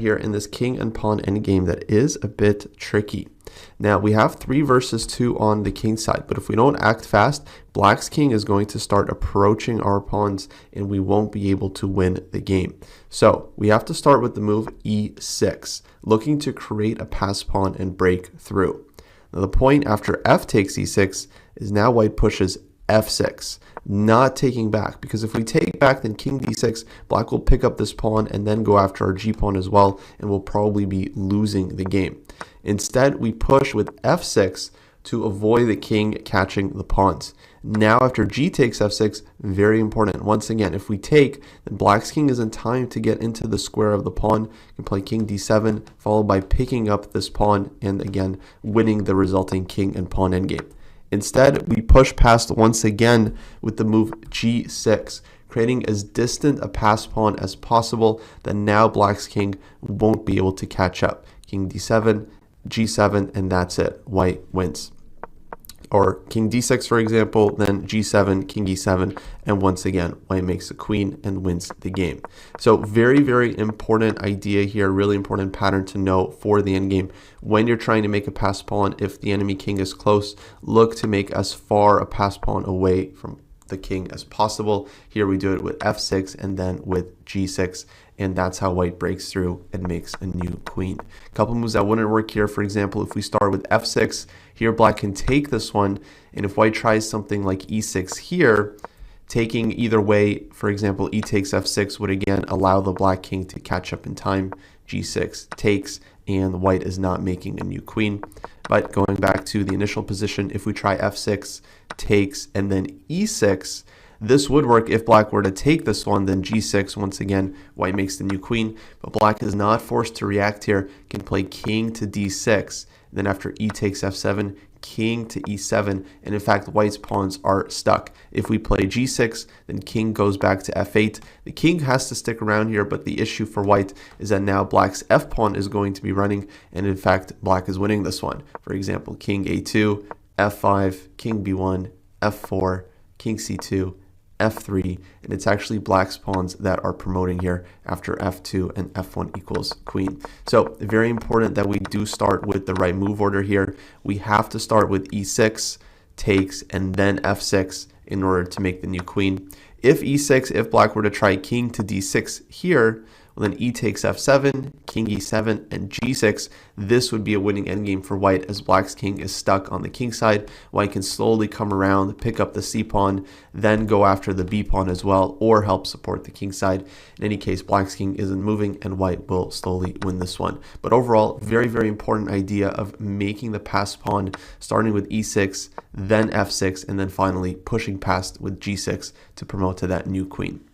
here in this king and pawn endgame that is a bit tricky. Now, we have 3 versus 2 on the king side, but if we don't act fast, black's king is going to start approaching our pawns and we won't be able to win the game. So we have to start with the move e6, looking to create a pass pawn and break through. Now, the point after f takes e6 is now white pushes f6, not taking back, because if we take back, then king d6, black will pick up this pawn and then go after our g pawn as well, and we'll probably be losing the game. Instead, we push with f6 to avoid the king catching the pawns. Now after g takes f6, very important. Once again, if we take, then black's king is in time to get into the square of the pawn. You can play king d7, followed by picking up this pawn, and again, winning the resulting king and pawn endgame. Instead, we push past once again with the move g6, creating as distant a pass pawn as possible that now black's king won't be able to catch up. King d7, g7, and that's it. White wins. Or king d6, for example, then g7, king e7, and once again, white makes a queen and wins the game. So very, very important idea here, really important pattern to know for the endgame. When you're trying to make a pass pawn, if the enemy king is close, look to make as far a pass pawn away from the king as possible. Here we do it with f6 and then with g6, and that's how white breaks through and makes a new queen. A couple moves that wouldn't work here. For example, if we start with f6, here black can take this one, and if white tries something like e6 here, taking either way, for example, e takes f6 would again allow the black king to catch up in time. g6 takes, and white is not making a new queen. But going back to the initial position, if we try f6, takes, and then e6, this would work if black were to take this one, then g6, once again, white makes the new queen. But black is not forced to react here, can play king to d6, then after e takes f7, king to e7, and in fact white's pawns are stuck. If we play g6, then king goes back to f8. The king has to stick around here, but the issue for white is that now black's f pawn is going to be running, and in fact black is winning this one. For example, king a2, f5, king b1, f4, king c2, f3, and it's actually black's pawns that are promoting here after f2 and f1 equals queen. So very important that we do start with the right move order here. We have to start with e6, takes, and then f6 in order to make the new queen. If e6, if black were to try king to d6 here, well, then e takes f7, king e7, and g6. This would be a winning endgame for white, as black's king is stuck on the king side. White can slowly come around, pick up the c pawn, then go after the b pawn as well, or help support the king side. In any case, black's king isn't moving, and white will slowly win this one. But overall, very, very important idea of making the pass pawn, starting with e6, then f6, and then finally pushing past with g6 to promote to that new queen.